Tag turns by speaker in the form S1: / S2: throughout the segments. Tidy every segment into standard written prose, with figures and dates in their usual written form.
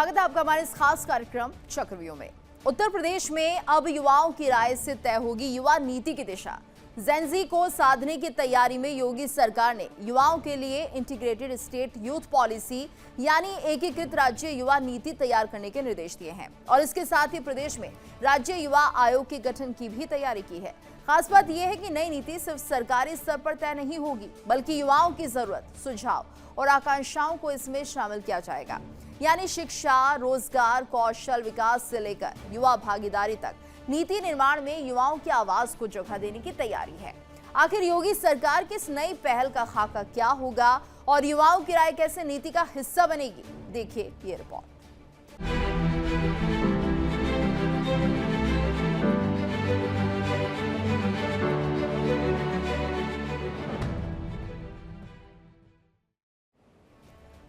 S1: स्वागत है आपका हमारे इस खास कार्यक्रम चक्रव्यूह में। उत्तर प्रदेश में अब युवाओं की राय से तय होगी युवा नीति की दिशा। जेन-ज़ी को साधने की तैयारी में योगी सरकार ने युवाओं के लिए इंटीग्रेटेड स्टेट यूथ पॉलिसी यानी एकीकृत राज्य युवा नीति तैयार करने के निर्देश दिए हैं और इसके साथ ही प्रदेश में राज्य युवा आयोग के गठन की भी तैयारी की है। खास बात यह है कि नई नीति सिर्फ सरकारी स्तर पर तय नहीं होगी, बल्कि युवाओं की जरूरत, सुझाव और आकांक्षाओं को इसमें शामिल किया जाएगा। यानी शिक्षा, रोजगार, कौशल विकास से लेकर युवा भागीदारी तक नीति निर्माण में युवाओं की आवाज को जगह देने की तैयारी है। आखिर योगी सरकार की इस नई पहल का खाका क्या होगा और युवाओं की राय कैसे नीति का हिस्सा बनेगी, देखिए ये रिपोर्ट।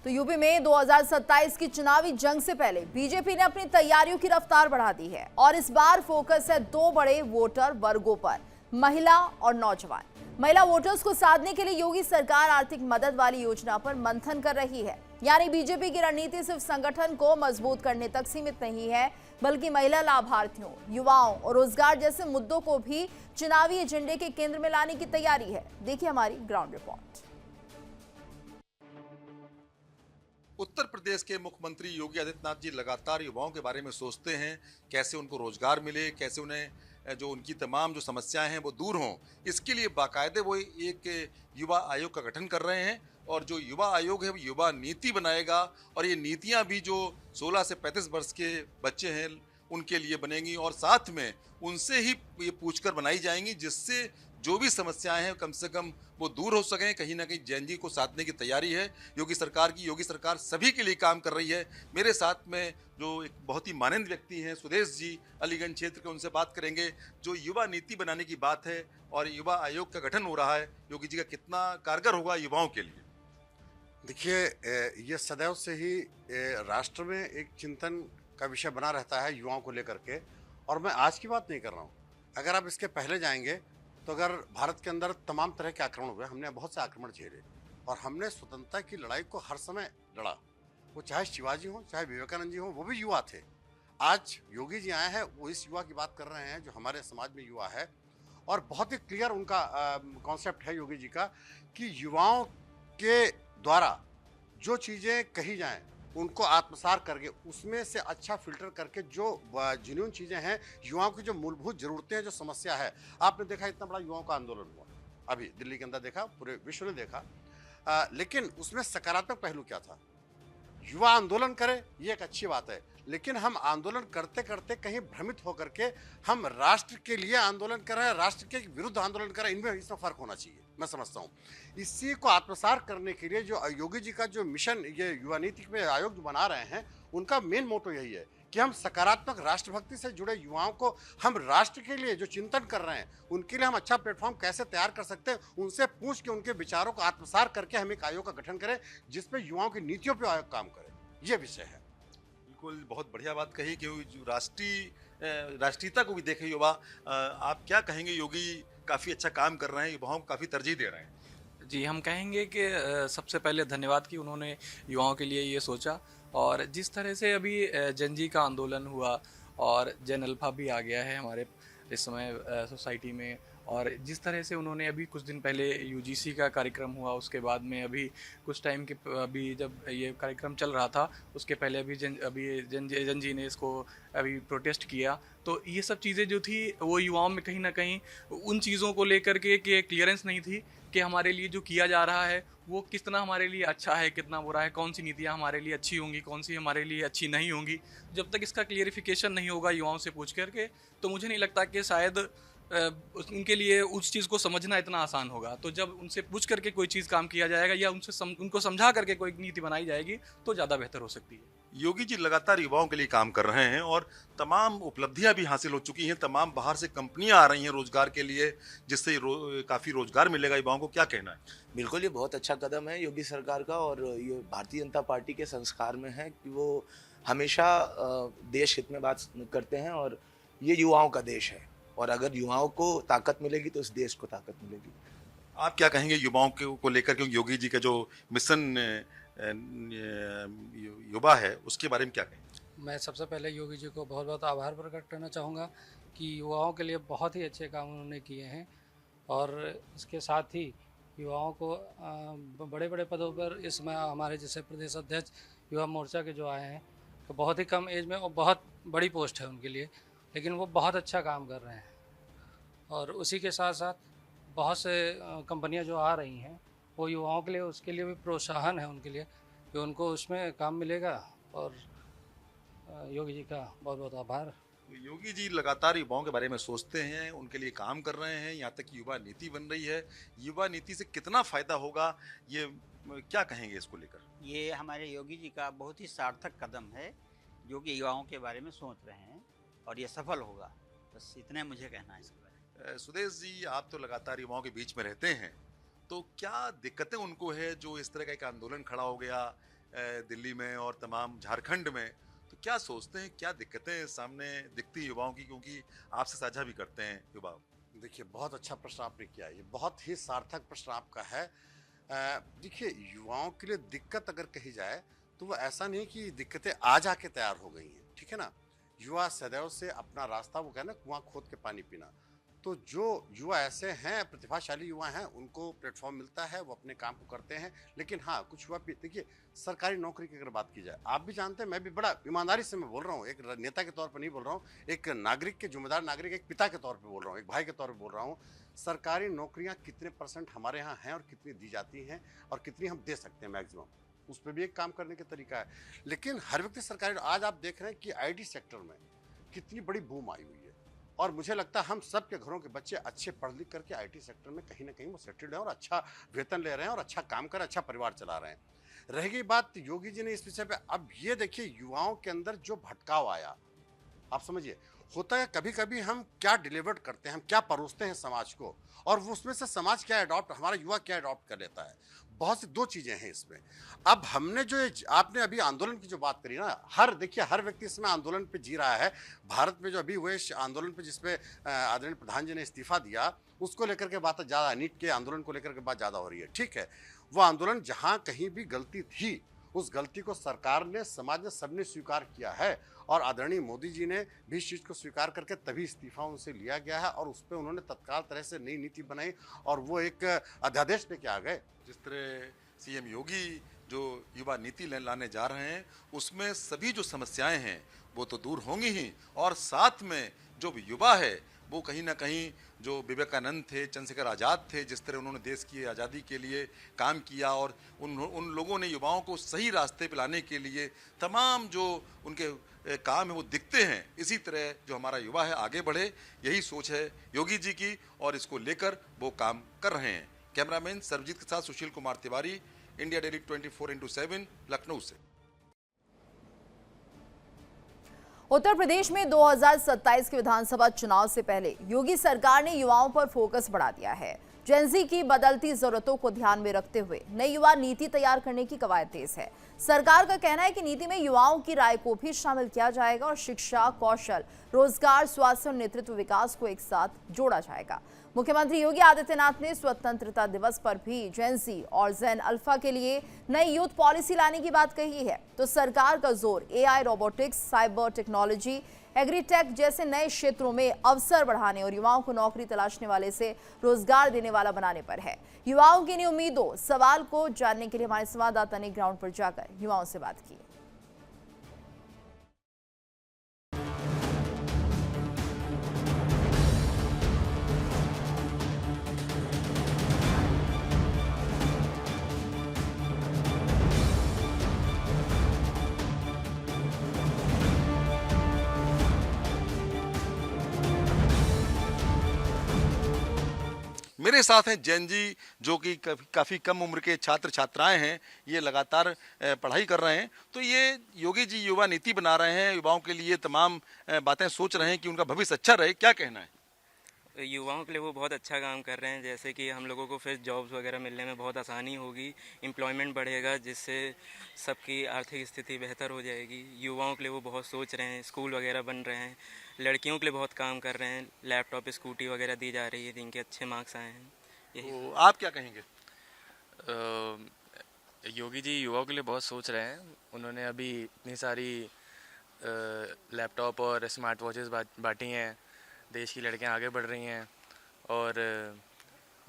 S1: तो यूपी में 2027 की चुनावी जंग से पहले बीजेपी ने अपनी तैयारियों की रफ्तार बढ़ा दी है और इस बार फोकस है दो बड़े वोटर वर्गों पर, महिला और नौजवान। महिला वोटर्स को साधने के लिए योगी सरकार आर्थिक मदद वाली योजना पर मंथन कर रही है। यानी बीजेपी की रणनीति सिर्फ संगठन को मजबूत करने तक सीमित नहीं है, बल्कि महिला लाभार्थियों, युवाओं और रोजगार जैसे मुद्दों को भी चुनावी एजेंडे के केंद्र में लाने की तैयारी है। देखिए हमारी ग्राउंड रिपोर्ट।
S2: उत्तर प्रदेश के मुख्यमंत्री योगी आदित्यनाथ जी लगातार युवाओं के बारे में सोचते हैं, कैसे उनको रोजगार मिले, कैसे उन्हें जो उनकी तमाम जो समस्याएं हैं वो दूर हों। इसके लिए बाकायदे वो एक युवा आयोग का गठन कर रहे हैं और जो युवा आयोग है वो युवा नीति बनाएगा और ये नीतियां भी जो 16 से 35 वर्ष के बच्चे हैं उनके लिए बनेंगी और साथ में उनसे ही ये पूछकर बनाई जाएंगी, जिससे जो भी समस्याएं हैं कम से कम वो दूर हो सकें। कहीं ना कहीं जेन-ज़ी को साधने की तैयारी है योगी सरकार की। योगी सरकार सभी के लिए काम कर रही है। मेरे साथ में जो एक बहुत ही माननीय व्यक्ति हैं सुदेश जी, अलीगंज क्षेत्र के, उनसे बात करेंगे। जो युवा नीति बनाने की बात है और युवा आयोग का गठन हो रहा है, योगी जी का कितना कारगर होगा युवाओं के लिए?
S3: देखिए, ये सदैव से ही राष्ट्र में एक चिंतन का विषय बना रहता है युवाओं को लेकर के। और मैं आज की बात नहीं कर रहा हूँ, अगर आप इसके पहले जाएंगे तो अगर भारत के अंदर तमाम तरह के आक्रमण हुए, हमने बहुत से आक्रमण झेले और हमने स्वतंत्रता की लड़ाई को हर समय लड़ा। वो चाहे शिवाजी हो, चाहे विवेकानंद जी हो, वो भी युवा थे। आज योगी जी आए हैं, वो इस युवा की बात कर रहे हैं जो हमारे समाज में युवा है और बहुत ही क्लियर उनका कॉन्सेप्ट है योगी जी का कि युवाओं के द्वारा जो चीज़ें कही जाएं उनको आत्मसात करके उसमें से अच्छा फिल्टर करके जो जेन्युइन चीज़ें हैं, युवाओं की जो मूलभूत ज़रूरतें हैं, जो समस्या है। आपने देखा इतना बड़ा युवाओं का आंदोलन हुआ, अभी दिल्ली के अंदर देखा, पूरे विश्व ने देखा, लेकिन उसमें सकारात्मक पहलू क्या था? युवा आंदोलन करे ये एक अच्छी बात है, लेकिन हम आंदोलन करते करते कहीं भ्रमित होकर के हम राष्ट्र के लिए आंदोलन कर रहे हैं, राष्ट्र के विरुद्ध आंदोलन कर रहे हैं, इसमें फर्क होना चाहिए। मैं समझता हूँ इसी को आत्मसात करने के लिए जो योगी जी का जो मिशन, ये युवा नीति में आयोग जो बना रहे हैं, उनका मेन मोटो यही है कि हम सकारात्मक राष्ट्रभक्ति से जुड़े युवाओं को, हम राष्ट्र के लिए जो चिंतन कर रहे हैं उनके लिए हम अच्छा प्लेटफॉर्म कैसे तैयार कर सकते हैं, उनसे पूछ के उनके विचारों को आत्मसात करके हम एक आयोग का गठन करें जिसमें युवाओं की नीतियों पर आयोग काम करे। ये विषय है।
S2: बिल्कुल, बहुत बढ़िया बात कही कि जो राष्ट्रीयता को भी देखे युवा। आप क्या कहेंगे? योगी काफ़ी अच्छा काम कर रहे हैं, युवाओं को काफ़ी तरजीह दे रहे हैं।
S4: जी, हम कहेंगे कि सबसे पहले धन्यवाद कि उन्होंने युवाओं के लिए ये सोचा और जिस तरह से अभी जेन-ज़ी का आंदोलन हुआ और जेन अल्फा भी आ गया है हमारे इस समय सोसाइटी में, और जिस तरह से उन्होंने अभी कुछ दिन पहले यूजीसी का कार्यक्रम हुआ, उसके बाद में अभी कुछ टाइम के अभी जब ये कार्यक्रम चल रहा था उसके पहले अभी जेन-ज़ी ने इसको अभी प्रोटेस्ट किया। तो ये सब चीज़ें जो थी वो युवाओं में कहीं ना कहीं उन चीज़ों को लेकर के कि क्लियरेंस नहीं थी कि हमारे लिए जो किया जा रहा है वो कितना हमारे लिए अच्छा है, कितना बुरा है, कौन सी नीतियाँ हमारे लिए अच्छी होंगी, कौन सी हमारे लिए अच्छी नहीं होंगी। जब तक इसका क्लियरिफिकेशन नहीं होगा युवाओं से पूछ करके, तो मुझे नहीं लगता कि शायद उनके लिए उस चीज़ को समझना इतना आसान होगा। तो जब उनसे पूछ करके कोई चीज़ काम किया जाएगा या उनको समझा करके कोई नीति बनाई जाएगी तो ज़्यादा बेहतर हो सकती है।
S2: योगी जी लगातार युवाओं के लिए काम कर रहे हैं और तमाम उपलब्धियां भी हासिल हो चुकी हैं। तमाम बाहर से कंपनियां आ रही हैं रोजगार के लिए, जिससे काफ़ी रोजगार मिलेगा युवाओं को। क्या कहना है?
S5: बिल्कुल, ये बहुत अच्छा कदम है योगी सरकार का और ये भारतीय जनता पार्टी के संस्कार में है कि वो हमेशा देश हित में बात करते हैं और ये युवाओं का देश है और अगर युवाओं को ताकत मिलेगी तो इस देश को ताकत मिलेगी।
S2: आप क्या कहेंगे युवाओं को लेकर? क्योंकि योगी जी का जो मिशन युवा है उसके बारे में क्या कहें?
S6: मैं सबसे पहले योगी जी को बहुत बहुत आभार प्रकट करना चाहूँगा कि युवाओं के लिए बहुत ही अच्छे काम उन्होंने किए हैं और इसके साथ ही युवाओं को बड़े बड़े पदों पर इसमें हमारे जैसे प्रदेश अध्यक्ष युवा मोर्चा के जो आए हैं तो बहुत ही कम एज में और बहुत बड़ी पोस्ट है उनके लिए, लेकिन वो बहुत अच्छा काम कर रहे हैं। और उसी के साथ साथ बहुत से कंपनियां जो आ रही हैं वो युवाओं के लिए, उसके लिए भी प्रोत्साहन है उनके लिए कि उनको उसमें काम मिलेगा। और योगी जी का बहुत बहुत आभार।
S2: योगी जी लगातार युवाओं के बारे में सोचते हैं, उनके लिए काम कर रहे हैं, यहाँ तक कि युवा नीति बन रही है। युवा नीति से कितना फायदा होगा, ये क्या कहेंगे इसको लेकर?
S7: ये हमारे योगी जी का बहुत ही सार्थक कदम है जो कि युवाओं के बारे में सोच रहे हैं और ये सफल होगा। बस इतना मुझे कहना है इसके बारे में।
S2: सुदेश जी, आप तो लगातार युवाओं के बीच में रहते हैं, तो क्या दिक्कतें उनको है जो इस तरह का एक आंदोलन खड़ा हो गया दिल्ली में और तमाम झारखंड में, तो क्या सोचते हैं, क्या दिक्कतें सामने दिखती युवाओं की, क्योंकि आपसे साझा भी करते हैं युवा?
S3: देखिए, बहुत अच्छा प्रश्न आपने किया, ये बहुत ही सार्थक प्रश्न आपका है। देखिए, युवाओं के लिए दिक्कत अगर कही जाए तो वो ऐसा नहीं कि दिक्कतें आज आके तैयार हो गई हैं, ठीक है ना। युवा सदैव से अपना रास्ता, वो कहना कुआं खोद के पानी पीना, तो जो युवा ऐसे हैं, प्रतिभाशाली युवा हैं, उनको प्लेटफॉर्म मिलता है, वो अपने काम को करते हैं। लेकिन हाँ, कुछ युवा भी, देखिए सरकारी नौकरी की अगर बात की जाए, आप भी जानते हैं, मैं भी बड़ा ईमानदारी से मैं बोल रहा हूँ, एक नेता के तौर पर नहीं बोल रहा हूँ, एक नागरिक के, जिम्मेदार नागरिक, एक पिता के तौर पर बोल रहा हूँ, एक भाई के तौर पर बोल रहा हूँ। सरकारी नौकरियाँ कितने % हमारे यहाँ हैं और कितनी दी जाती हैं और कितनी हम दे सकते हैं मैक्सिमम, उस पर भी एक काम करने का तरीका है। लेकिन हर व्यक्ति सरकारी, आज आप देख रहे हैं कि आईटी सेक्टर में कितनी बड़ी बूम आई हुई है और मुझे लगता है हम सब के घरों के बच्चे अच्छे पढ़ लिख करके आईटी सेक्टर में कहीं ना कहीं वो सेटल्ड हैं और अच्छा वेतन ले रहे हैं और अच्छा काम कर, अच्छा परिवार चला रहे हैं। रह गई बात योगी जी ने इस विषय पे, अब ये देखिए युवाओं के अंदर जो भटकाव आया, आप समझिए, होता है कभी कभी हम क्या डिलीवर करते हैं, हम क्या परोसते हैं समाज को, और उसमें से समाज क्या अडॉप्ट, हमारा युवा क्या अडॉप्ट कर लेता है। बहुत सी दो चीजें हैं इसमें। अब हमने जो आपने अभी आंदोलन की जो बात करी ना, हर देखिए हर व्यक्ति इसमें आंदोलन पे जी रहा है। भारत में जो अभी हुए आंदोलन पे जिसपे आदरणीय प्रधान जी ने इस्तीफा दिया, उसको लेकर के बात ज्यादा, नीट के आंदोलन को लेकर के बात ज्यादा हो रही है, ठीक है। वो आंदोलन जहां कहीं भी गलती थी, उस गलती को सरकार ने, समाज ने, सबने स्वीकार किया है और आदरणीय मोदी जी ने भी इस चीज को स्वीकार करके तभी इस्तीफा उनसे लिया गया है और उस पर उन्होंने तत्काल तरह से नई नीति बनाई और वो एक अध्यादेश लेके आ गए।
S2: जिस तरह सीएम योगी जो युवा नीति लाने जा रहे हैं, उसमें सभी जो समस्याएं हैं वो तो दूर होंगी ही, और साथ में जो युवा है वो कहीं ना कहीं जो विवेकानंद थे, चंद्रशेखर आज़ाद थे, जिस तरह उन्होंने देश की आज़ादी के लिए काम किया और उन लोगों ने युवाओं को सही रास्ते पे लाने के लिए तमाम जो उनके काम है वो दिखते हैं। इसी तरह जो हमारा युवा है आगे बढ़े, यही सोच है योगी जी की और इसको लेकर वो काम कर रहे हैं। कैमरामैन सर्वजीत के साथ Sushil Kumar Tiwari, India daily 24x7, Lucknow से।
S1: उत्तर प्रदेश में 2027 के विधानसभा चुनाव से पहले योगी सरकार ने युवाओं पर फोकस बढ़ा दिया है। जेनजी की बदलती जरूरतों को ध्यान में रखते हुए नई युवा नीति तैयार करने की कवायद तेज है। सरकार का कहना है कि नीति में युवाओं की राय को भी शामिल किया जाएगा और शिक्षा, कौशल, रोजगार, स्वास्थ्य और नेतृत्व विकास को एक साथ जोड़ा जाएगा। मुख्यमंत्री योगी आदित्यनाथ ने स्वतंत्रता दिवस पर भी जेनजी और जेन अल्फा के लिए नई यूथ पॉलिसी लाने की बात कही है। तो सरकार का जोर AI, robotics, cyber technology, agritech जैसे नए क्षेत्रों में अवसर बढ़ाने और युवाओं को नौकरी तलाशने वाले से रोजगार देने वाला बनाने पर है। युवाओं की इन उम्मीदों, सवाल को जानने के लिए हमारे संवाददाता ने ग्राउंड पर जाकर युवाओं से बात की।
S2: मेरे साथ हैं जेनजी, जो कि काफ़ी कम उम्र के छात्र छात्राएं हैं, ये लगातार पढ़ाई कर रहे हैं। तो ये योगी जी युवा नीति बना रहे हैं, युवाओं के लिए तमाम बातें सोच रहे हैं कि उनका भविष्य अच्छा रहे, क्या कहना है?
S8: युवाओं के लिए वो बहुत अच्छा काम कर रहे हैं, जैसे कि हम लोगों को फिर जॉब्स वगैरह मिलने में बहुत आसानी होगी, एम्प्लॉयमेंट बढ़ेगा, जिससे सबकी आर्थिक स्थिति बेहतर हो जाएगी। युवाओं के लिए वो बहुत सोच रहे हैं, स्कूल वगैरह बन रहे हैं, लड़कियों के लिए बहुत काम कर रहे हैं, लैपटॉप, स्कूटी वगैरह दी जा रही है जिनके अच्छे मार्क्स आए हैं।
S2: तो आप क्या कहेंगे?
S8: योगी जी युवाओं के लिए बहुत सोच रहे हैं। उन्होंने अभी इतनी सारी लैपटॉप और स्मार्ट वॉचेस बांटी हैं, देश की लड़कियां आगे बढ़ रही हैं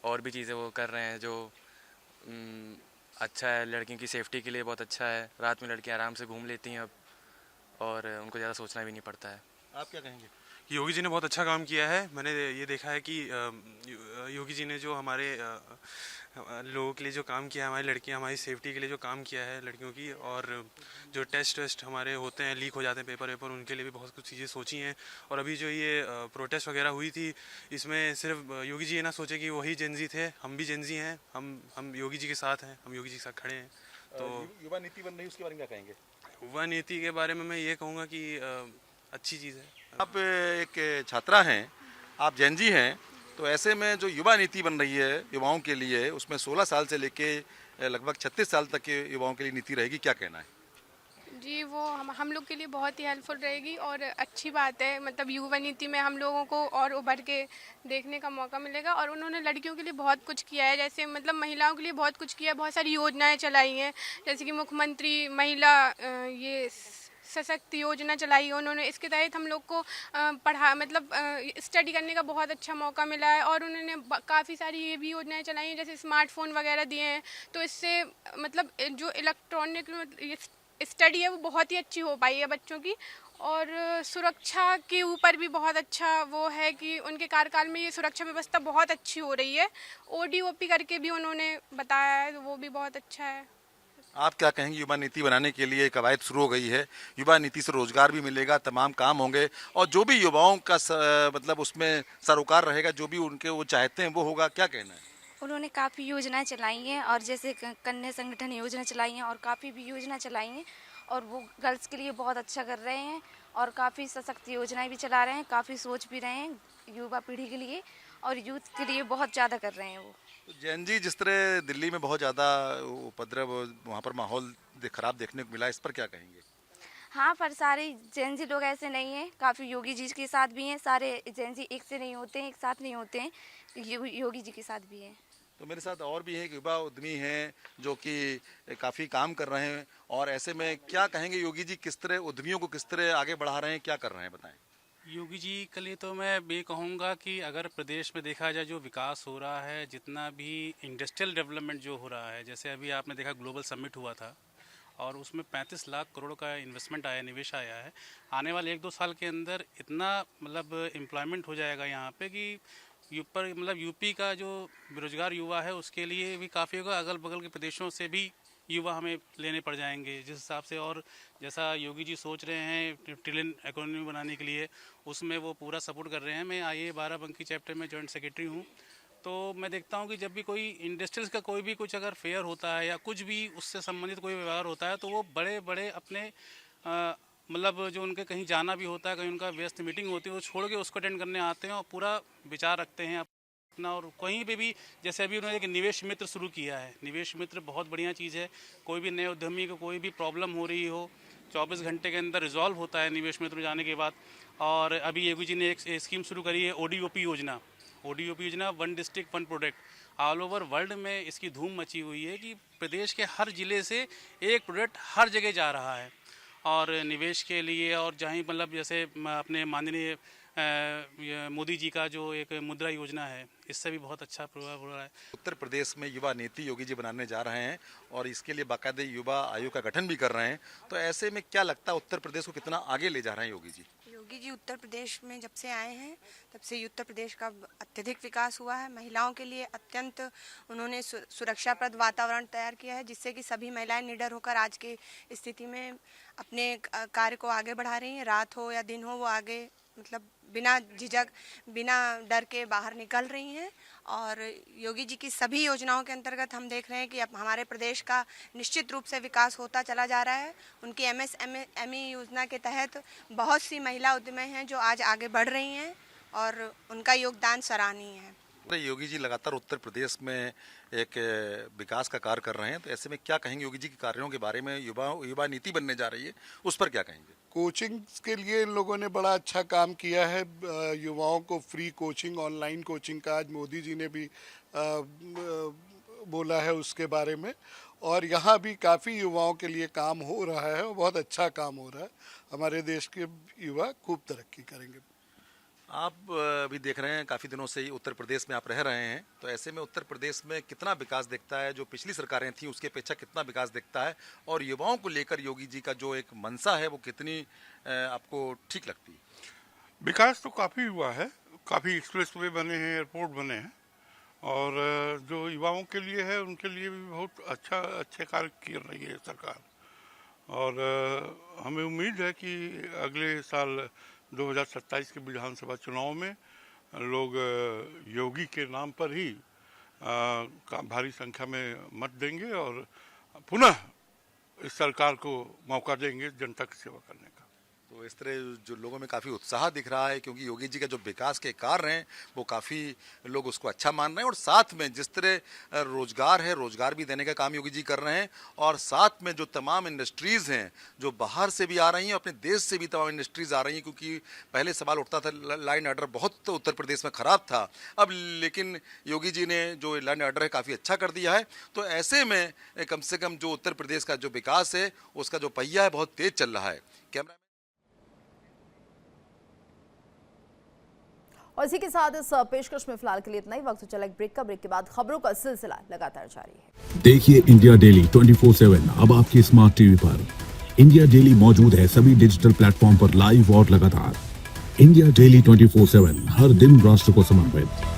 S8: और भी चीज़ें वो कर रहे हैं जो अच्छा है, लड़कियों की सेफ्टी के लिए बहुत अच्छा है। रात में लड़कियां आराम से घूम लेती हैं अब, और उनको ज़्यादा सोचना भी नहीं पड़ता है।
S2: आप क्या कहेंगे?
S9: योगी जी ने बहुत अच्छा काम किया है। मैंने ये देखा है कि योगी जी ने जो हमारे लोगों के लिए जो काम किया है, हमारी लड़कियां, हमारी सेफ्टी के लिए जो काम किया है लड़कियों की, और जो टेस्ट हमारे होते हैं, लीक हो जाते हैं पेपर, उनके लिए भी बहुत कुछ चीज़ें सोची हैं। और अभी जो ये प्रोटेस्ट वगैरह हुई थी, इसमें सिर्फ योगी जी ये ना सोचे कि वही जेनजी थे, हम भी जेनजी हैं, हम योगी जी के साथ हैं, हम योगी जी के साथ खड़े हैं। तो
S2: युवा नीति बन रही है, उसके बारे में क्या कहेंगे?
S9: युवा नीति के बारे में मैं ये कहूँगा कि अच्छी चीज़ है।
S2: आप एक छात्रा हैं, आप जैनजी हैं, तो ऐसे में जो युवा नीति बन रही है युवाओं के लिए, उसमें 16 साल से लेके लगभग 36 साल तक के युवाओं के लिए नीति रहेगी, क्या कहना है?
S10: जी, वो हम लोग के लिए बहुत ही हेल्पफुल रहेगी और अच्छी बात है। मतलब युवा नीति में हम लोगों को और उभर के देखने का मौका मिलेगा, और उन्होंने लड़कियों के लिए बहुत कुछ किया है। जैसे मतलब महिलाओं के लिए बहुत कुछ किया है, बहुत सारी योजनाएं चलाई हैं, जैसे कि मुख्यमंत्री महिला ये सशक्त योजना चलाई है उन्होंने। इसके तहत हम लोग को स्टडी करने का बहुत अच्छा मौका मिला है, और उन्होंने काफ़ी सारी ये भी योजनाएं चलाई हैं, जैसे स्मार्टफोन वगैरह दिए हैं। तो इससे मतलब जो इलेक्ट्रॉनिक स्टडी है वो बहुत ही अच्छी हो पाई है बच्चों की। और सुरक्षा के ऊपर भी बहुत अच्छा वो है कि उनके कार्यकाल में ये सुरक्षा व्यवस्था बहुत अच्छी हो रही है। ODOP करके भी उन्होंने बताया है, तो वो भी बहुत अच्छा है।
S2: आप क्या कहेंगे? युवा नीति बनाने के लिए कवायद शुरू हो गई है, युवा नीति से रोजगार भी मिलेगा, तमाम काम होंगे, और जो भी युवाओं का मतलब उसमें सरोकार रहेगा, जो भी उनके वो चाहते हैं वो होगा, क्या कहना है?
S11: उन्होंने काफ़ी योजनाएं चलाई हैं, और जैसे कन्या संगठन योजना चलाई हैं, और काफ़ी भी योजना चलाई हैं, और वो गर्ल्स के लिए बहुत अच्छा कर रहे हैं, और काफ़ी सशक्त योजनाएं भी चला रहे हैं, काफ़ी सोच भी रहे हैं युवा पीढ़ी के लिए, और यूथ के लिए बहुत ज़्यादा कर रहे हैं वो।
S2: तो जैन जी, जिस तरह दिल्ली में बहुत ज़्यादा उपद्रव, वहाँ पर माहौल खराब देखने को मिला, इस पर क्या कहेंगे?
S11: हाँ, पर सारे जेनजी लोग ऐसे नहीं हैं, काफ़ी योगी जी के साथ भी हैं। सारे जेनजी एक से नहीं होते हैं, एक साथ नहीं होते हैं, योगी जी के साथ भी हैं।
S2: तो मेरे साथ और भी हैं कि युवा उद्यमी हैं जो कि काफ़ी काम कर रहे हैं, और ऐसे में क्या कहेंगे योगी जी, किस तरह उद्यमियों को किस तरह आगे बढ़ा रहे हैं, क्या कर रहे हैं, बताएं।
S6: योगी जी के लिए तो मैं ये कहूँगा कि अगर प्रदेश में देखा जाए जो विकास हो रहा है, जितना भी इंडस्ट्रियल डेवलपमेंट जो हो रहा है, जैसे अभी आपने देखा ग्लोबल समिट हुआ था, और उसमें 35 लाख करोड़ का इन्वेस्टमेंट आया, निवेश आया है। आने वाले 1-2 साल के अंदर इतना मतलब एम्प्लॉयमेंट हो जाएगा यहाँ पे कि यूपी का जो बेरोजगार युवा है उसके लिए भी काफ़ी होगा। अगल बगल के प्रदेशों से भी युवा हमें लेने पड़ जाएंगे जिस हिसाब से, और जैसा योगी जी सोच रहे हैं ट्रिलियन इकोनॉमी बनाने के लिए, उसमें वो पूरा सपोर्ट कर रहे हैं। मैं IA बाराबंकी चैप्टर में जॉइंट सेक्रेटरी हूँ, तो मैं देखता हूँ कि जब भी कोई इंडस्ट्रीज का कोई भी कुछ अगर फेयर होता है या कुछ भी उससे संबंधित कोई व्यवहार होता है, तो वो बड़े बड़े अपने मतलब जो उनके कहीं जाना भी होता है, कहीं उनका व्यस्त मीटिंग होती है, वो छोड़ के उसको अटेंड करने आते हैं और पूरा विचार रखते हैं अपना। और कहीं पे भी जैसे अभी उन्होंने एक निवेश मित्र शुरू किया है, निवेश मित्र बहुत बढ़िया चीज़ है। कोई भी नए उद्यमी को कोई भी प्रॉब्लम हो रही हो, 24 घंटे के अंदर रिजॉल्व होता है निवेश मित्र जाने के बाद। और अभी योगी जी ने एक स्कीम शुरू करी है, ODOP योजना। ODOP योजना, one district one product. All over world में इसकी धूम मची हुई है कि प्रदेश के हर ज़िले से एक प्रोडक्ट हर जगह जा रहा है, और निवेश के लिए। और जहाँ मतलब जैसे अपने माननीय मोदी जी का जो एक मुद्रा योजना है, इससे भी बहुत अच्छा प्रभाव हो रहा है।
S2: उत्तर प्रदेश में युवा नीति योगी जी बनाने जा रहे हैं, और इसके लिए बाकायदे युवा आयोग का गठन भी कर रहे हैं। तो ऐसे में क्या लगता है उत्तर प्रदेश को कितना आगे ले जा रहे हैं योगी जी?
S12: योगी जी उत्तर प्रदेश में जब से आए हैं तब से उत्तर प्रदेश का अत्यधिक विकास हुआ है। महिलाओं के लिए अत्यंत उन्होंने सुरक्षाप्रद वातावरण तैयार किया है, जिससे कि सभी महिलाएं निडर होकर आज की स्थिति में अपने कार्य को आगे बढ़ा रही हैं। रात हो या दिन हो, वो आगे मतलब बिना झिझक, बिना डर के बाहर निकल रही हैं। और योगी जी की सभी योजनाओं के अंतर्गत हम देख रहे हैं कि अब हमारे प्रदेश का निश्चित रूप से विकास होता चला जा रहा है। उनकी MSME योजना के तहत बहुत सी महिला उद्यमी हैं जो आज आगे बढ़ रही हैं, और उनका योगदान सराहनीय है।
S2: योगी जी लगातार उत्तर प्रदेश में एक विकास का कार्य कर रहे हैं, तो ऐसे में क्या कहेंगे योगी जी के कार्यों के बारे में? युवा नीति बनने जा रही है, उस पर क्या कहेंगे?
S13: कोचिंग के लिए इन लोगों ने बड़ा अच्छा काम किया है। युवाओं को फ्री कोचिंग, ऑनलाइन कोचिंग का आज मोदी जी ने भी बोला है उसके बारे में। और यहाँ भी काफ़ी युवाओं के लिए काम हो रहा है और बहुत अच्छा काम हो रहा है। हमारे देश के युवा खूब तरक्की करेंगे।
S2: आप भी देख रहे हैं काफ़ी दिनों से ही उत्तर प्रदेश में आप रह रहे हैं, तो ऐसे में उत्तर प्रदेश में कितना विकास दिखता है, जो पिछली सरकारें थीं उसके अपेक्षा कितना विकास दिखता है, और युवाओं को लेकर योगी जी का जो एक मंशा है वो कितनी आपको ठीक लगती है?
S14: विकास तो काफ़ी हुआ है, काफ़ी एक्सप्रेसवे बने हैं, एयरपोर्ट बने हैं, और जो युवाओं के लिए है उनके लिए भी बहुत अच्छे कार्य कर रही है सरकार। और हमें उम्मीद है कि अगले साल 2027 के विधानसभा चुनाव में लोग योगी के नाम पर ही भारी संख्या में मत देंगे और पुनः इस सरकार को मौका देंगे जनता की सेवा करने का।
S2: तो इस तरह जो लोगों में काफ़ी उत्साह दिख रहा है, क्योंकि योगी जी का जो विकास के कार्य हैं वो काफ़ी लोग उसको अच्छा मान रहे हैं, और साथ में जिस तरह रोजगार है, रोजगार भी देने का काम योगी जी कर रहे हैं, और साथ में जो तमाम इंडस्ट्रीज़ हैं जो बाहर से भी आ रही हैं, अपने देश से भी तमाम इंडस्ट्रीज़ आ रही हैं, क्योंकि पहले सवाल उठता था लाइन ऑर्डर बहुत तो उत्तर प्रदेश में ख़राब था, अब लेकिन योगी जी ने जो लाइन ऑर्डर है काफ़ी अच्छा कर दिया है। तो ऐसे में कम से कम जो उत्तर प्रदेश का जो विकास है उसका जो पहिया है बहुत तेज़ चल रहा है। कैमरा
S1: और इसी के साथ इस पेशकश में फिलहाल के लिए इतना ही। वक्त चला एक ब्रेक का। ब्रेक के बाद खबरों का सिलसिला लगातार जारी है।
S15: देखिए इंडिया डेली 24/7 अब आपके स्मार्ट टीवी पर। इंडिया डेली मौजूद है सभी डिजिटल प्लेटफॉर्म पर लाइव और लगातार। इंडिया डेली 24/7 हर दिन राष्ट्र को समर्पित।